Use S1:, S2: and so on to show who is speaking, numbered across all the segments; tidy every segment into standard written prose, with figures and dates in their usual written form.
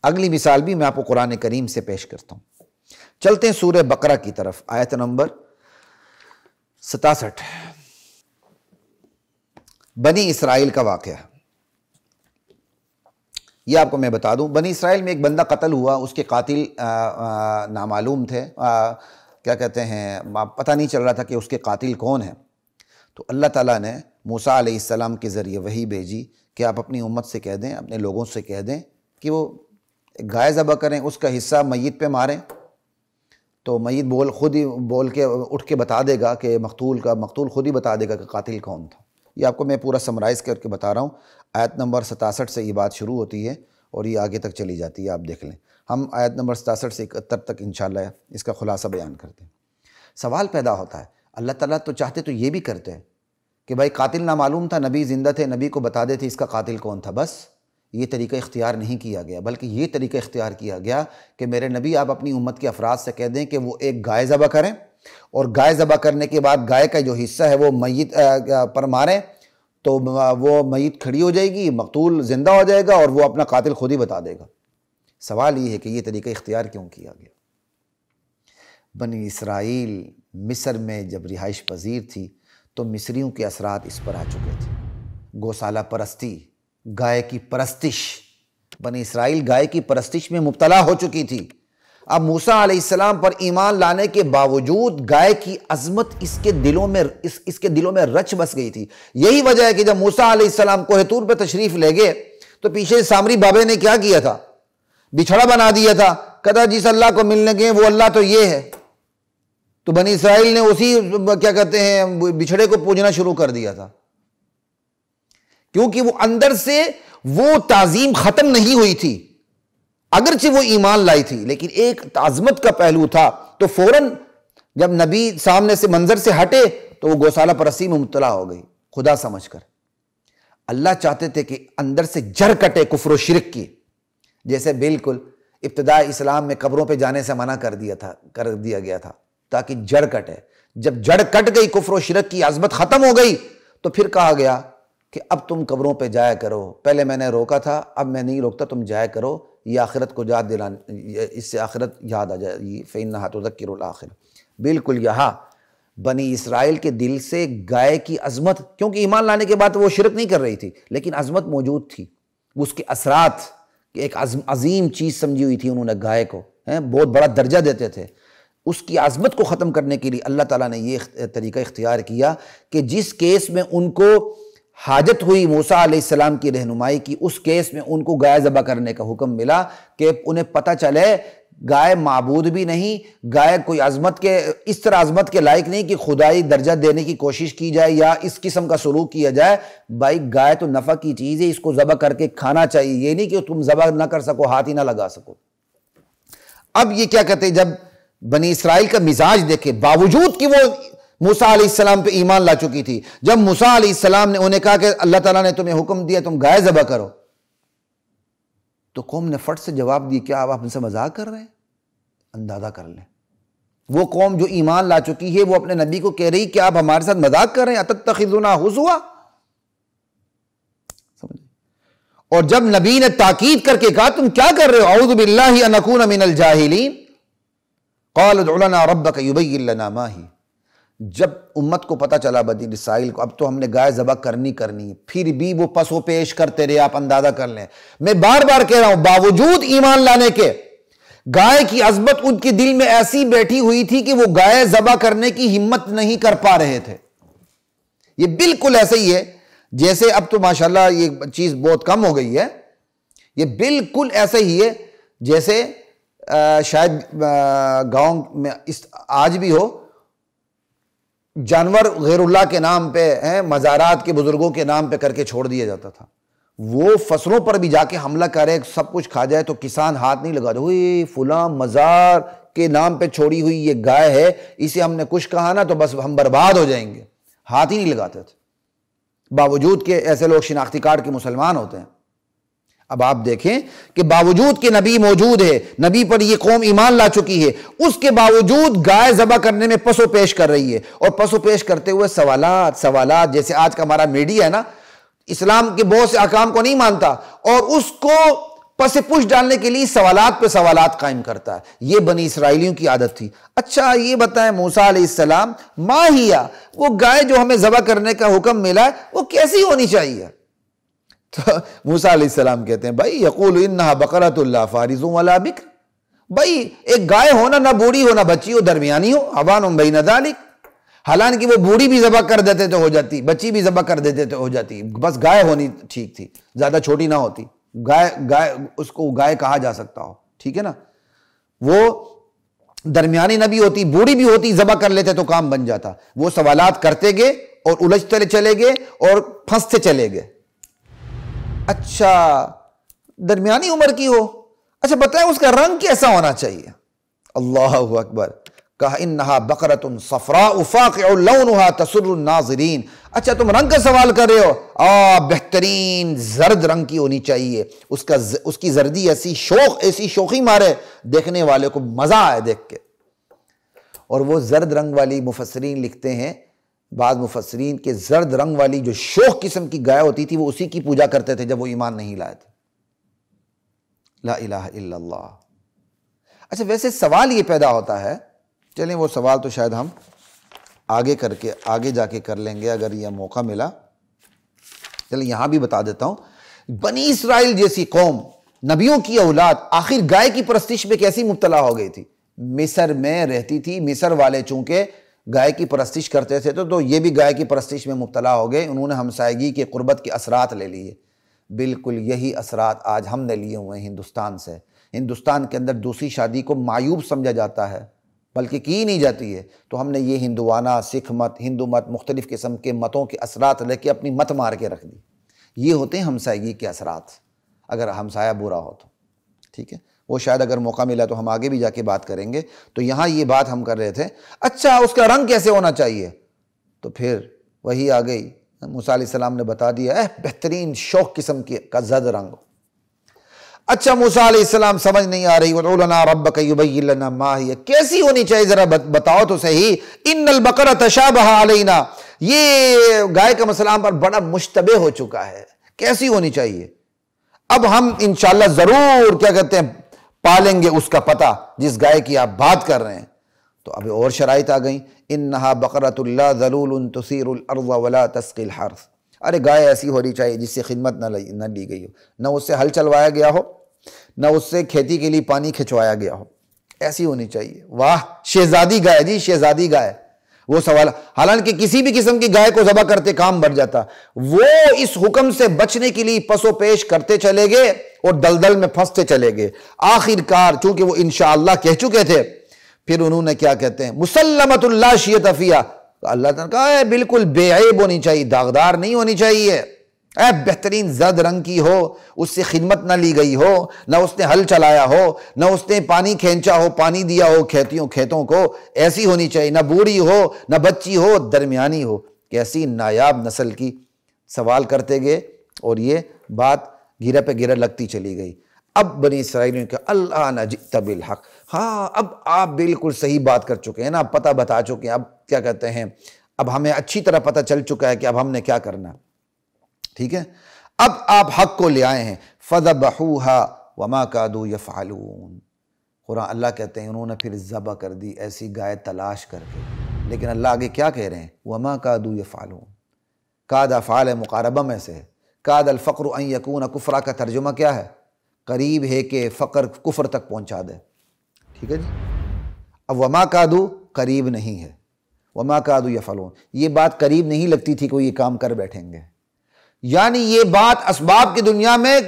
S1: اگلی مثال بھی میں آپ کو قرآن کریم سے پیش کرتا ہوں۔ چلتے ہیں سورہ بقرہ کی طرف، آیت نمبر 67، بنی اسرائیل کا واقعہ۔ یہ آپ کو میں بتا دوں، بنی اسرائیل میں ایک بندہ قتل ہوا، اس کے قاتل نامعلوم تھے، کیا کہتے ہیں، پتہ نہیں چل رہا تھا کہ اس کے قاتل کون ہیں۔ تو اللہ تعالیٰ نے موسیٰ علیہ السلام کے ذریعے وحی بھیجی کہ آپ اپنی امت سے کہہ دیں، اپنے لوگوں سے کہہ دیں کہ وہ گائے ذبح کریں، اس کا حصہ میت پہ ماریں، تو میت خود ہی بول کے اٹھ کے بتا دے گا کہ مقتول خود ہی بتا دے گا کہ قاتل کون تھا۔ یہ آپ کو میں پورا سمرائز کر کے بتا رہا ہوں۔ آیت نمبر 67 سے یہ بات شروع ہوتی ہے اور یہ آگے تک چلی جاتی ہے، آپ دیکھ لیں۔ ہم آیت نمبر 67 سے 71 تک انشاءاللہ اس کا خلاصہ بیان کرتے ہیں۔ سوال پیدا ہوتا ہے، اللہ تعالیٰ تو چاہتے تو یہ بھی کرتے ہیں کہ بھائی قاتل نامعلوم تھا، نبی زندہ تھے، نبی کو بتا دیتے اس کا قاتل کون تھا، بس یہ طریقہ اختیار نہیں کیا گیا، بلکہ یہ طریقہ اختیار کیا گیا کہ میرے نبی آپ اپنی امت کے افراد سے کہہ دیں کہ وہ ایک گائے ذبح کریں، اور گائے ذبح کرنے کے بعد گائے کا جو حصہ ہے وہ میت پر ماریں، تو وہ میت کھڑی ہو جائے گی، مقتول زندہ ہو جائے گا اور وہ اپنا قاتل خود ہی بتا دے گا۔ سوال یہ ہے کہ یہ طریقہ اختیار کیوں کیا گیا؟ بنی اسرائیل مصر میں جب رہائش پذیر تھی تو مصریوں کے اثرات اس پر آ چکے تھے، گوسالہ پرستی، گائے کی پرستش، بنی اسرائیل گائے کی پرستش میں مبتلا ہو چکی تھی۔ اب موسیٰ علیہ السلام پر ایمان لانے کے باوجود گائے کی عظمت اس کے دلوں میں رچ بس گئی تھی۔ یہی وجہ ہے کہ جب موسیٰ علیہ السلام کوہ طور پہ تشریف لے گئے تو پیچھے سامری بابے نے کیا کیا تھا؟ بچھڑا بنا دیا تھا، کہتا جس اللہ کو ملنے گئے وہ اللہ تو یہ ہے۔ تو بنی اسرائیل نے اسی کیا کہتے ہیں بچھڑے کو پوجنا شروع کر دیا تھا، کیونکہ وہ اندر سے وہ تعظیم ختم نہیں ہوئی تھی، اگرچہ وہ ایمان لائی تھی لیکن ایک عظمت کا پہلو تھا۔ تو فوراً جب نبی سامنے سے منظر سے ہٹے تو وہ گوسالہ پرستی میں مبتلا ہو گئی خدا سمجھ کر۔ اللہ چاہتے تھے کہ اندر سے جڑ کٹے کفر و شرک کی، جیسے بالکل ابتداء اسلام میں قبروں پہ جانے سے منع کر دیا گیا تھا تاکہ جڑ کٹے۔ جب جڑ کٹ گئی، کفر و شرک کی عظمت ختم ہو گئی، تو پھر کہا گیا کہ اب تم قبروں پہ جایا کرو، پہلے میں نے روکا تھا اب میں نہیں روکتا، تم جایا کرو، یہ آخرت کو یاد دلانے، اس سے آخرت یاد آ جائے گی، فَإِنَّهَا تُذَكِّرُ الْآخِرَةَ۔ بالکل یہاں بنی اسرائیل کے دل سے گائے کی عظمت، کیونکہ ایمان لانے کے بعد وہ شرک نہیں کر رہی تھی لیکن عظمت موجود تھی، اس کے اثرات کہ ایک عظیم چیز سمجھی ہوئی تھی انہوں نے گائے کو، بہت بڑا درجہ دیتے تھے۔ اس کی عظمت کو ختم کرنے کے لیے اللہ تعالیٰ نے یہ طریقہ اختیار کیا کہ جس کیس میں ان کو حاجت ہوئی موسیٰ علیہ السلام کی رہنمائی کی، اس کیس میں ان کو گائے ذبح کرنے کا حکم ملا کہ انہیں پتہ چلے گائے معبود بھی نہیں، گائے کوئی عظمت کے اس طرح عظمت کے لائق نہیں کہ خدائی درجہ دینے کی کوشش کی جائے یا اس قسم کا سلوک کیا جائے۔ بھائی گائے تو نفع کی چیز ہے، اس کو ذبح کر کے کھانا چاہیے، یہ نہیں کہ تم ذبح نہ کر سکو، ہاتھ ہی نہ لگا سکو۔ اب یہ کیا کہتے ہیں، جب بنی اسرائیل کا مزاج دیکھے، باوجود کہ وہ موسیٰ علیہ السلام پہ ایمان لا چکی تھی، جب موسیٰ علیہ السلام نے انہیں کہا کہ اللہ تعالیٰ نے تمہیں حکم دیا تم گائے ذبح کرو، تو قوم نے فٹ سے جواب دی، کیا آپ ہم سے مذاق کر رہے ہیں؟ اندازہ کر لیں، وہ قوم جو ایمان لا چکی ہے وہ اپنے نبی کو کہہ رہی کہ آپ ہمارے ساتھ مذاق کر رہے ہیں، اتتخذونا ہزوا۔ اور جب نبی نے تاکید کر کے کہا تم کیا کر رہے ہو، اعوذ باللہ ان اکون من الجاہلین، قال ادع لنا ربک یبین لنا ما ہی۔ جب امت کو پتہ چلا بنی اسرائیل کو اب تو ہم نے گائے ذبح کرنی ہے، پھر بھی وہ پس و پیش کرتے رہے، آپ اندازہ کر لیں۔ میں بار بار کہہ رہا ہوں، باوجود ایمان لانے کے گائے کی عظمت ان کے دل میں ایسی بیٹھی ہوئی تھی کہ وہ گائے ذبح کرنے کی ہمت نہیں کر پا رہے تھے۔ یہ بالکل ایسے ہی ہے جیسے اب تو ماشاءاللہ یہ چیز بہت کم ہو گئی ہے، یہ بالکل ایسے ہی ہے جیسے شاید گاؤں میں آج بھی ہو، جانور غیر اللہ کے نام پہ مزارات کے بزرگوں کے نام پہ کر کے چھوڑ دیا جاتا تھا، وہ فصلوں پر بھی جا کے حملہ کرے، سب کچھ کھا جائے تو کسان ہاتھ نہیں لگا دے، فلاں مزار کے نام پہ چھوڑی ہوئی یہ گائے ہے، اسے ہم نے کچھ کہا نا تو بس ہم برباد ہو جائیں گے، ہاتھ ہی نہیں لگاتے تھے، باوجود کہ ایسے لوگ شناختی کارڈ کے مسلمان ہوتے ہیں۔ اب آپ دیکھیں کہ باوجود کہ نبی موجود ہے، نبی پر یہ قوم ایمان لا چکی ہے، اس کے باوجود گائے ذبح کرنے میں پس و پیش کر رہی ہے، اور پس و پیش کرتے ہوئے سوالات جیسے آج کا ہمارا میڈیا ہے نا، اسلام کے بہت سے احکام کو نہیں مانتا اور اس کو پس پوچھ ڈالنے کے لیے سوالات پہ سوالات قائم کرتا ہے. یہ بنی اسرائیلیوں کی عادت تھی. اچھا یہ بتائیں موسیٰ علیہ السلام، ما ہیا، وہ گائے جو ہمیں ذبح کرنے کا حکم ملا ہے وہ کیسی ہونی چاہیے؟ تو موسیٰ علیہ السلام کہتے ہیں بھائی یقول انہا بقرۃ لا فارض ولا بکر، بھائی ایک گائے ہونا نہ بوڑھی ہو نہ بچی ہو، درمیانی ہو، عوان بین ذالک. حالانکہ وہ بوڑھی بھی ذبح کر دیتے تو ہو جاتی، بچی بھی ذبح کر دیتے تو ہو جاتی، بس گائے ہونی ٹھیک تھی، زیادہ چھوٹی نہ ہوتی. گائے اس کو گائے کہا جا سکتا ہو، ٹھیک ہے نا. وہ درمیانی نہ بھی ہوتی، بوڑھی بھی ہوتی، ذبح کر لیتے تو کام بن جاتا. وہ سوالات کرتے گئے اور الجھتے چلے گئے اور پھنستے چلے گئے. اچھا درمیانی عمر کی ہو، اچھا بتائیں اس کا رنگ کیسا ہونا چاہیے؟ اللہ اکبر. کہا انہا بقرۃ صفراء فاقع لونہا تسر الناظرین. اچھا تم رنگ کا سوال کر رہے ہو، بہترین زرد رنگ کی ہونی چاہیے. اس کی زردی ایسی شوخی مارے دیکھنے والے کو مزہ آئے دیکھ کے. اور وہ زرد رنگ والی مفسرین لکھتے ہیں، بعض مفسرین کے زرد رنگ والی جو شوخ قسم کی گائے ہوتی تھی وہ اسی کی پوجا کرتے تھے جب وہ ایمان نہیں لائے تھے. لا الہ الا اللہ. اچھا ویسے سوال یہ پیدا ہوتا ہے، چلیں وہ سوال تو شاید ہم آگے جا کے کر لیں گے اگر یہ موقع ملا. چلیں یہاں بھی بتا دیتا ہوں، بنی اسرائیل جیسی قوم، نبیوں کی اولاد، آخر گائے کی پرستش میں کیسی مبتلا ہو گئی تھی؟ مصر میں رہتی تھی. مصر والے چونکہ گائے کی پرستش کرتے تھے تو یہ بھی گائے کی پرستش میں مبتلا ہو گئے. انہوں نے ہمسائیگی کے قربت کے اثرات لے لیے. بالکل یہی اثرات آج ہم نے لیے ہوئے ہیں ہندوستان سے. ہندوستان کے اندر دوسری شادی کو معیوب سمجھا جاتا ہے، بلکہ کی نہیں جاتی ہے. تو ہم نے یہ ہندوانہ، سکھ مت، ہندو مت، مختلف قسم کے متوں کے اثرات لے کے اپنی مت مار کے رکھ دی. یہ ہوتے ہیں ہمسائیگی کے اثرات، اگر ہمسایہ برا ہو تو. ٹھیک ہے، وہ شاید اگر موقع ملا تو ہم آگے بھی جا کے بات کریں گے. تو یہاں یہ بات ہم کر رہے تھے. اچھا اس کا رنگ کیسے ہونا چاہیے؟ تو پھر وہی آ گئی، موسیٰ علیہ السلام نے بتا دیا، بہترین شوخ قسم کا زرد رنگ. اچھا موسیٰ علیہ السلام سمجھ نہیں آ رہی، وَادْعُ لَنَا رَبَّكَ يُبَيِّن لَنَا مَا هِيَ، کیسی ہونی چاہیے ذرا بتاؤ تو صحیح. اِنَّ الْبَقَرَ تَشَابَهَ عَلَيْنَا، یہ گائے کا مسئلہ ہم پر بڑا مشتبہ ہو چکا ہے، کیسی ہونی چاہیے؟ اب ہم انشاءاللہ ضرور کیا کہتے ہیں پالیں گے اس کا پتہ جس گائے کی آپ بات کر رہے ہیں. تو اب اور شرائط آ گئیں. انہا بقرۃ لا ذلول تثیر الارض ولا تسقی الحرث. ارے گائے ایسی ہونی چاہیے جس سے خدمت نہ لی گئی ہو، نہ اس سے ہل چلوایا گیا ہو، نہ اس سے کھیتی کے لیے پانی کھنچوایا گیا ہو. ایسی ہونی چاہیے. واہ شہزادی گائے، جی شہزادی گائے. وہ سوال، حالانکہ کسی بھی قسم کی گائے کو ذبح کرتے کام بڑھ جاتا. وہ اس حکم سے بچنے کے لیے پس و پیش کرتے چلے گئے اور دلدل میں پھنستے چلے گئے. آخر کار چونکہ وہ انشاءاللہ کہہ چکے تھے، پھر انہوں نے کیا کہتے ہیں، مسلمۃ لا شیۃ فیہا، اللہ تعالیٰ نے کہا ہے بالکل بے عیب ہونی چاہیے، داغدار نہیں ہونی چاہیے، بہترین زرد رنگ کی ہو، اس سے خدمت نہ لی گئی ہو، نہ اس نے ہل چلایا ہو، نہ اس نے پانی کھینچا ہو، پانی دیا ہو کھیتوں کو. ایسی ہونی چاہیے، نہ بوڑھی ہو نہ بچی ہو، درمیانی ہو. کیسی نایاب نسل کی. سوال کرتے گئے اور یہ بات گرہ پہ گرہ لگتی چلی گئی. اب بنی اسرائیل نے کہا الآن جئت بالحق، ہاں اب آپ بالکل صحیح بات کر چکے ہیں نا، پتہ بتا چکے ہیں. اب کیا کہتے ہیں، اب ہمیں اچھی طرح پتہ چل چکا ہے کہ اب ہم نے کیا کرنا. ٹھیک ہے، اب آپ حق کو لے آئے ہیں. فَذَبَحُوهَا وَمَا كَادُوا يَفْعَلُونَ. قرآن اللہ کہتے ہیں انہوں نے پھر ذبح کر دی ایسی گائے تلاش کر کے. لیکن اللہ آگے کیا کہہ رہے ہیں، وَمَا كَادُوا يَفْعَلُونَ. کاد افعال مقاربہ میں سے ہے. کاد الفقر ان یکون کفرا کا ترجمہ کیا ہے، قریب ہے کہ فقر کفر تک پہنچا دے. ٹھیک ہے جی. اب وما کادو قریب نہیں ہے، وما کادو یفعلون، یہ بات قریب نہیں لگتی تھی کوئی یہ کام کر بیٹھیں گے. یعنی یہ بات اسباب کی دنیا میں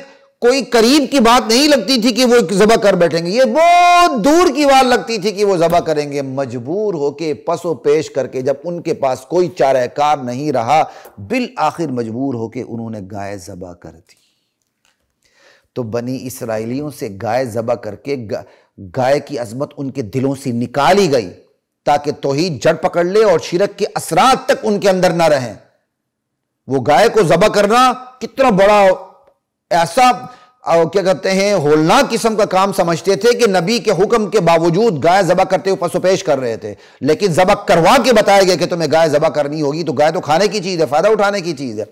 S1: کوئی قریب کی بات نہیں لگتی تھی کہ وہ ذبح کر بیٹھیں گے، یہ بہت دور کی بات لگتی تھی کہ وہ ذبح کریں گے. مجبور ہو کے پس و پیش کر کے جب ان کے پاس کوئی چارہ کار نہیں رہا، بالآخر مجبور ہو کے انہوں نے گائے ذبح کر دی. تو بنی اسرائیلیوں سے گائے ذبح کر کے گائے کی عظمت ان کے دلوں سے نکالی گئی تاکہ توحید جڑ پکڑ لے اور شرک کے اثرات تک ان کے اندر نہ رہیں. وہ گائے کو ذبح کرنا کتنا بڑا ایسا کیا کہتے ہیں ہولناک قسم کا کام سمجھتے تھے کہ نبی کے حکم کے باوجود گائے ذبح کرتے ہوئے پس و پیش کر رہے تھے، لیکن ذبح کروا کے بتایا گیا کہ تمہیں گائے ذبح کرنی ہوگی، تو گائے تو کھانے کی چیز ہے، فائدہ اٹھانے کی چیز ہے۔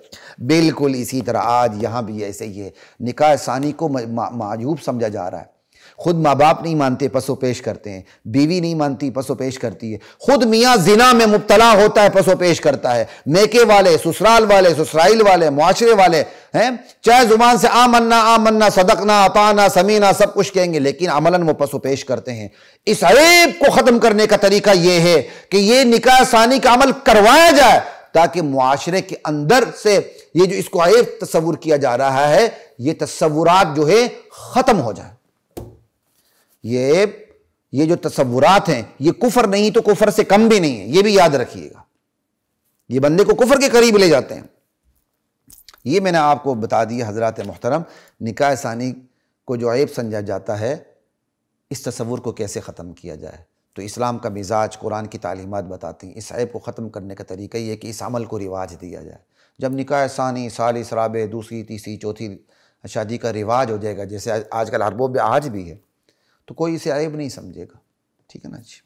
S1: بالکل اسی طرح آج یہاں بھی ایسے ہی ہے، نکاح ثانی کو معیوب سمجھا جا رہا ہے۔ خود ماں باپ نہیں مانتے، پس و پیش کرتے ہیں، بیوی نہیں مانتی، پس و پیش کرتی ہے، خود میاں زنا میں مبتلا ہوتا ہے، پس و پیش کرتا ہے، میکے والے، سسرال والے، سسرائیل والے، معاشرے والے ہیں، چاہے زبان سے آمنا صدقنا اطعنا سمینا سب کچھ کہیں گے، لیکن عملاً وہ پس و پیش کرتے ہیں۔ اس عیب کو ختم کرنے کا طریقہ یہ ہے کہ یہ نکاح ثانی کا عمل کروایا جائے، تاکہ معاشرے کے اندر سے یہ جو اس کو عیب تصور کیا جا رہا ہے، یہ تصورات جو ہے ختم ہو جائے۔ یہ جو تصورات ہیں یہ کفر نہیں تو کفر سے کم بھی نہیں ہے، یہ بھی یاد رکھیے گا، یہ بندے کو کفر کے قریب لے جاتے ہیں۔ یہ میں نے آپ کو بتا دیا حضرات محترم، نکاح ثانی کو جو عیب سمجھا جاتا ہے اس تصور کو کیسے ختم کیا جائے۔ تو اسلام کا مزاج، قرآن کی تعلیمات بتاتی ہیں اس عیب کو ختم کرنے کا طریقہ یہ ہے کہ اس عمل کو رواج دیا جائے۔ جب نکاح ثانی، ثالث، رابع، دوسری، تیسری، چوتھی شادی کا رواج ہو جائے گا، جیسے آج کل عربوں میں آج بھی ہے، تو کوئی اسے عیب نہیں سمجھے گا۔ ٹھیک ہے نا جی۔